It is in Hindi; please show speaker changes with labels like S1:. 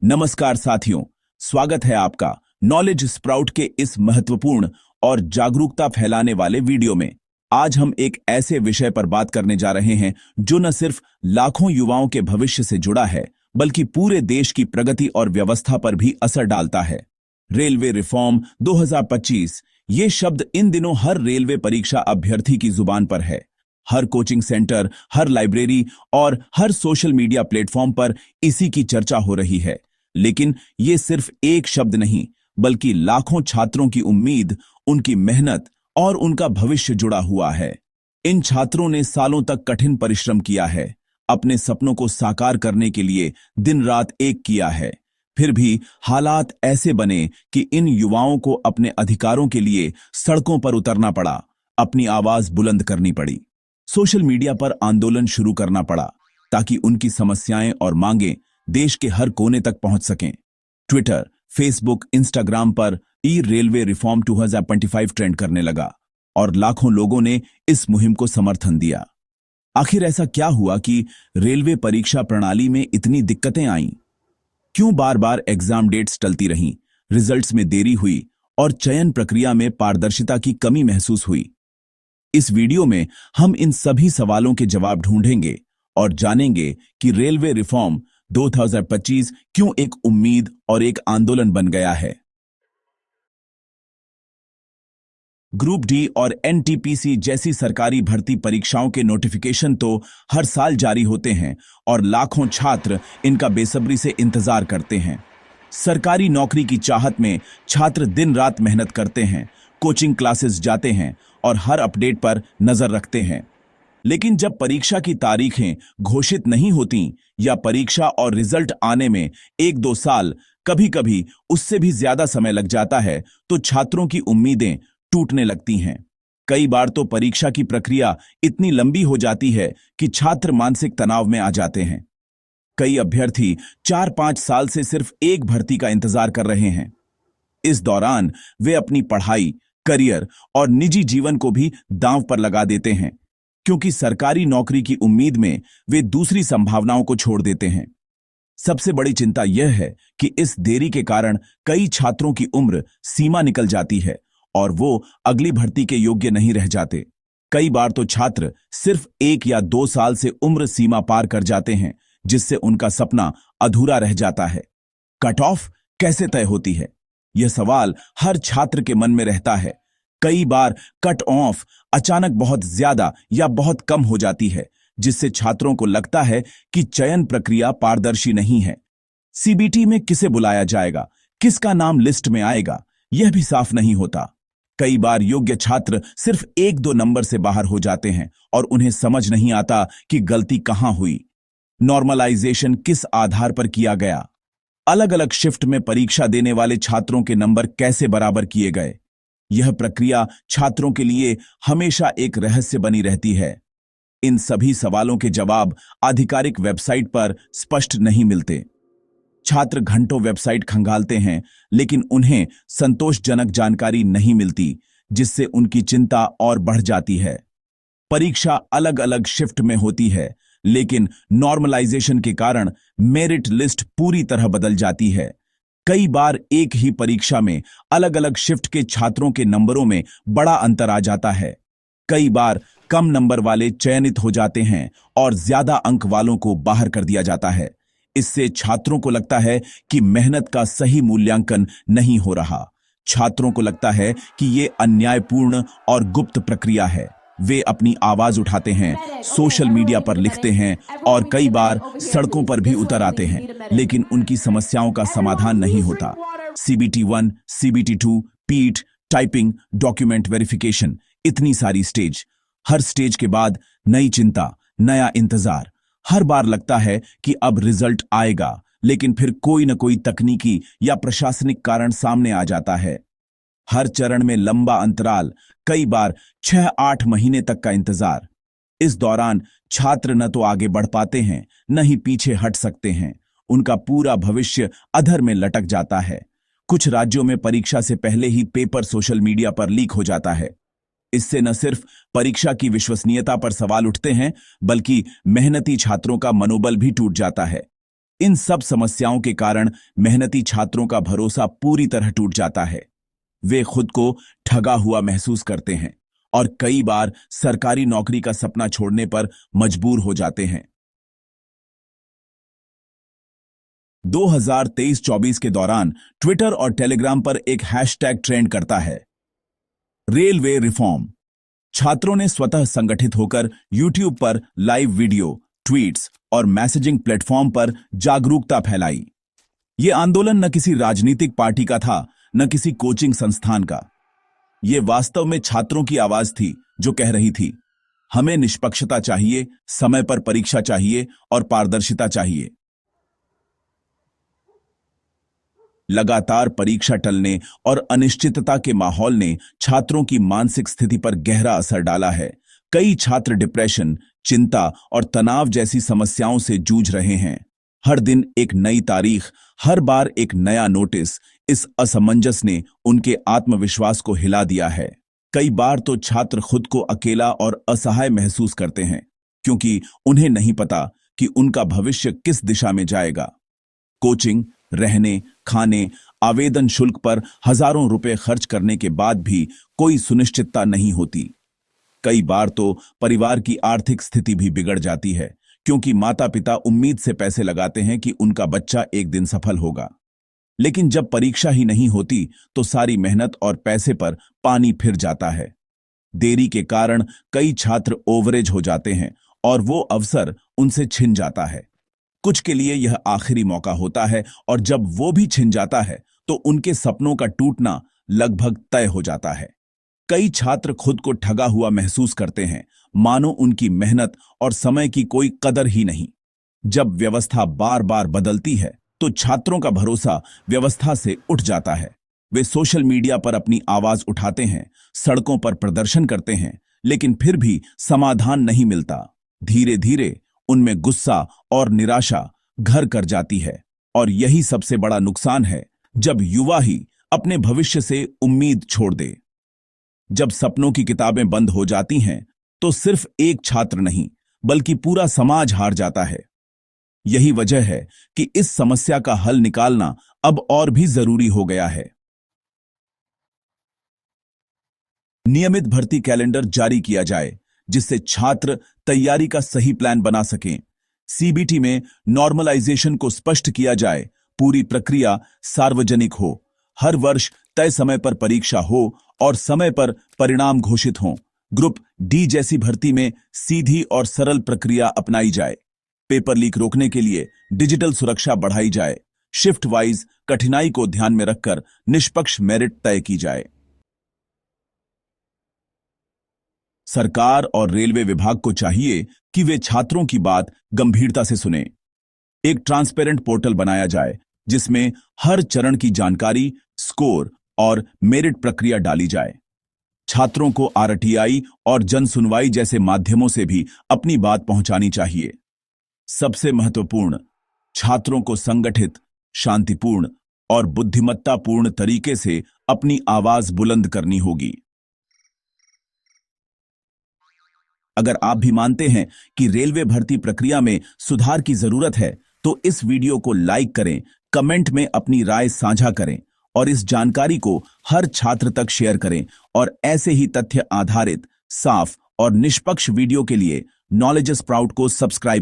S1: नमस्कार साथियों, स्वागत है आपका नॉलेज स्प्राउट के इस महत्वपूर्ण और जागरूकता फैलाने वाले वीडियो में। आज हम एक ऐसे विषय पर बात करने जा रहे हैं जो न सिर्फ लाखों युवाओं के भविष्य से जुड़ा है, बल्कि पूरे देश की प्रगति और व्यवस्था पर भी असर डालता है। रेलवे रिफॉर्म 2025 ये शब्द इन दिनों हर रेलवे परीक्षा अभ्यर्थी की जुबान पर है। हर कोचिंग सेंटर, हर लाइब्रेरी और हर सोशल मीडिया प्लेटफॉर्म पर इसी की चर्चा हो रही है। लेकिन ये सिर्फ एक शब्द नहीं, बल्कि लाखों छात्रों की उम्मीद, उनकी मेहनत और उनका भविष्य जुड़ा हुआ है। इन छात्रों ने सालों तक कठिन परिश्रम किया है, अपने सपनों को साकार करने के लिए दिन रात एक किया है। फिर भी हालात ऐसे बने कि इन युवाओं को अपने अधिकारों के लिए सड़कों पर उतरना पड़ा, अपनी आवाज बुलंद करनी पड़ी, सोशल मीडिया पर आंदोलन शुरू करना पड़ा, ताकि उनकी समस्याएं और मांगें देश के हर कोने तक पहुंच सकें। ट्विटर, फेसबुक, इंस्टाग्राम पर ई रेलवे रिफॉर्म 2025 ट्रेंड करने लगा और लाखों लोगों ने इस मुहिम को समर्थन दिया। आखिर ऐसा क्या हुआ कि रेलवे परीक्षा प्रणाली में इतनी दिक्कतें आईं? क्यों बार बार एग्जाम डेट्स टलती रहीं, रिजल्ट्स में देरी हुई और चयन प्रक्रिया में पारदर्शिता की कमी महसूस हुई? इस वीडियो में हम इन सभी सवालों के जवाब ढूंढेंगे और जानेंगे कि रेलवे रिफॉर्म 2025 क्यों एक उम्मीद और एक आंदोलन बन गया है। ग्रुप डी और एनटीपीसी जैसी सरकारी भर्ती परीक्षाओं के नोटिफिकेशन तो हर साल जारी होते हैं और लाखों छात्र इनका बेसब्री से इंतजार करते हैं। सरकारी नौकरी की चाहत में छात्र दिन रात मेहनत करते हैं, कोचिंग क्लासेस जाते हैं और हर अपडेट पर नजर रखते हैं। लेकिन जब परीक्षा की तारीखें घोषित नहीं होती या परीक्षा और रिजल्ट आने में 1-2 साल, कभी-कभी उससे भी ज्यादा समय लग जाता है, तो छात्रों की उम्मीदें टूटने लगती हैं। कई बार तो परीक्षा की प्रक्रिया इतनी लंबी हो जाती है कि छात्र मानसिक तनाव में आ जाते हैं। कई अभ्यर्थी 4-5 साल से सिर्फ एक भर्ती का इंतजार कर रहे हैं। इस दौरान वे अपनी पढ़ाई, करियर और निजी जीवन को भी दांव पर लगा देते हैं, क्योंकि सरकारी नौकरी की उम्मीद में वे दूसरी संभावनाओं को छोड़ देते हैं। सबसे बड़ी चिंता यह है कि इस देरी के कारण कई छात्रों की उम्र सीमा निकल जाती है और वो अगली भर्ती के योग्य नहीं रह जाते। कई बार तो छात्र सिर्फ 1 या 2 साल से उम्र सीमा पार कर जाते हैं, जिससे उनका सपना अधूरा रह जाता है। कट ऑफ कैसे तय होती है? यह सवाल हर छात्र के मन में रहता है। कई बार कट ऑफ अचानक बहुत ज्यादा या बहुत कम हो जाती है, जिससे छात्रों को लगता है कि चयन प्रक्रिया पारदर्शी नहीं है। सीबीटी में किसे बुलाया जाएगा, किसका नाम लिस्ट में आएगा, यह भी साफ नहीं होता। कई बार योग्य छात्र सिर्फ 1-2 नंबर से बाहर हो जाते हैं और उन्हें समझ नहीं आता कि गलती कहां हुई। नॉर्मलाइजेशन किस आधार पर किया गया? अलग अलग शिफ्ट में परीक्षा देने वाले छात्रों के नंबर कैसे बराबर किए गए? यह प्रक्रिया छात्रों के लिए हमेशा एक रहस्य बनी रहती है। इन सभी सवालों के जवाब आधिकारिक वेबसाइट पर स्पष्ट नहीं मिलते। छात्र घंटों वेबसाइट खंगालते हैं, लेकिन उन्हें संतोषजनक जानकारी नहीं मिलती, जिससे उनकी चिंता और बढ़ जाती है। परीक्षा अलग अलग शिफ्ट में होती है, लेकिन नॉर्मलाइजेशन के कारण मेरिट लिस्ट पूरी तरह बदल जाती है। कई बार एक ही परीक्षा में अलग अलग शिफ्ट के छात्रों के नंबरों में बड़ा अंतर आ जाता है। कई बार कम नंबर वाले चयनित हो जाते हैं और ज्यादा अंक वालों को बाहर कर दिया जाता है। इससे छात्रों को लगता है कि मेहनत का सही मूल्यांकन नहीं हो रहा। छात्रों को लगता है कि ये अन्यायपूर्ण और गुप्त प्रक्रिया है। वे अपनी आवाज उठाते हैं, सोशल मीडिया पर लिखते हैं और कई बार सड़कों पर भी उतर आते हैं, लेकिन उनकी समस्याओं का समाधान नहीं होता। सीबीटी 1, सीबीटी 2, पीट, टाइपिंग, डॉक्यूमेंट वेरिफिकेशन, इतनी सारी स्टेज। हर स्टेज के बाद नई चिंता, नया इंतजार। हर बार लगता है कि अब रिजल्ट आएगा, लेकिन फिर कोई न कोई तकनीकी या प्रशासनिक कारण सामने आ जाता है। हर चरण में लंबा अंतराल, कई बार 6-8 महीने तक का इंतजार। इस दौरान छात्र न तो आगे बढ़ पाते हैं, न ही पीछे हट सकते हैं। उनका पूरा भविष्य अधर में लटक जाता है। कुछ राज्यों में परीक्षा से पहले ही पेपर सोशल मीडिया पर लीक हो जाता है। इससे न सिर्फ परीक्षा की विश्वसनीयता पर सवाल उठते हैं, बल्कि मेहनती छात्रों का मनोबल भी टूट जाता है। इन सब समस्याओं के कारण मेहनती छात्रों का भरोसा पूरी तरह टूट जाता है। वे खुद को ठगा हुआ महसूस करते हैं और कई बार सरकारी नौकरी का सपना छोड़ने पर मजबूर हो जाते हैं। 2023-24 के दौरान ट्विटर और टेलीग्राम पर एक हैशटैग ट्रेंड करता है, रेलवे रिफॉर्म। छात्रों ने स्वतः संगठित होकर यूट्यूब पर लाइव वीडियो, ट्वीट्स और मैसेजिंग प्लेटफॉर्म पर जागरूकता फैलाई। ये आंदोलन न किसी राजनीतिक पार्टी का था, न किसी कोचिंग संस्थान का। ये वास्तव में छात्रों की आवाज थी जो कह रही थी, हमें निष्पक्षता चाहिए, समय पर परीक्षा चाहिए और पारदर्शिता चाहिए। लगातार परीक्षा टलने और अनिश्चितता के माहौल ने छात्रों की मानसिक स्थिति पर गहरा असर डाला है। कई छात्र डिप्रेशन, चिंता और तनाव जैसी समस्याओं से जूझ रहे हैं। हर दिन एक नई तारीख, हर बार एक नया नोटिस, इस असमंजस ने उनके आत्मविश्वास को हिला दिया है। कई बार तो छात्र खुद को अकेला और असहाय महसूस करते हैं, क्योंकि उन्हें नहीं पता कि उनका भविष्य किस दिशा में जाएगा। कोचिंग, रहने, खाने, आवेदन शुल्क पर हजारों रुपए खर्च करने के बाद भी कोई सुनिश्चितता नहीं होती। कई बार तो परिवार की आर्थिक स्थिति भी बिगड़ जाती है, क्योंकि माता-पिता उम्मीद से पैसे लगाते हैं कि उनका बच्चा एक दिन सफल होगा। लेकिन जब परीक्षा ही नहीं होती तो सारी मेहनत और पैसे पर पानी फिर जाता है। देरी के कारण कई छात्र ओवरेज हो जाते हैं और वो अवसर उनसे छिन जाता है। कुछ के लिए यह आखिरी मौका होता है और जब वो भी छिन जाता है तो उनके सपनों का टूटना लगभग तय हो जाता है। कई छात्र खुद को ठगा हुआ महसूस करते हैं, मानो उनकी मेहनत और समय की कोई कदर ही नहीं। जब व्यवस्था बार बार बदलती है तो छात्रों का भरोसा व्यवस्था से उठ जाता है। वे सोशल मीडिया पर अपनी आवाज उठाते हैं, सड़कों पर प्रदर्शन करते हैं, लेकिन फिर भी समाधान नहीं मिलता। धीरे धीरे उनमें गुस्सा और निराशा घर कर जाती है और यही सबसे बड़ा नुकसान है, जब युवा ही अपने भविष्य से उम्मीद छोड़ दे। जब सपनों की किताबें बंद हो जाती हैं तो सिर्फ एक छात्र नहीं बल्कि पूरा समाज हार जाता है। यही वजह है कि इस समस्या का हल निकालना अब और भी जरूरी हो गया है। नियमित भर्ती कैलेंडर जारी किया जाए जिससे छात्र तैयारी का सही प्लान बना सकें। सीबीटी में नॉर्मलाइजेशन को स्पष्ट किया जाए, पूरी प्रक्रिया सार्वजनिक हो। हर वर्ष तय समय पर परीक्षा हो और समय पर परिणाम घोषित हों। ग्रुप डी जैसी भर्ती में सीधी और सरल प्रक्रिया अपनाई जाए। पेपर लीक रोकने के लिए डिजिटल सुरक्षा बढ़ाई जाए। शिफ्ट वाइज कठिनाई को ध्यान में रखकर निष्पक्ष मेरिट तय की जाए। सरकार और रेलवे विभाग को चाहिए कि वे छात्रों की बात गंभीरता से सुने। एक ट्रांसपेरेंट पोर्टल बनाया जाए जिसमें हर चरण की जानकारी, स्कोर और मेरिट प्रक्रिया डाली जाए। छात्रों को आरटीआई और जन सुनवाई जैसे माध्यमों से भी अपनी बात पहुंचानी चाहिए। सबसे महत्वपूर्ण, छात्रों को संगठित, शांतिपूर्ण और बुद्धिमत्तापूर्ण तरीके से अपनी आवाज बुलंद करनी होगी। अगर आप भी मानते हैं कि रेलवे भर्ती प्रक्रिया में सुधार की जरूरत है तो इस वीडियो को लाइक करें, कमेंट में अपनी राय साझा करें और इस जानकारी को हर छात्र तक शेयर करें। और ऐसे ही तथ्य आधारित, साफ और निष्पक्ष वीडियो के लिए नॉलेज स्प्राउट को सब्सक्राइब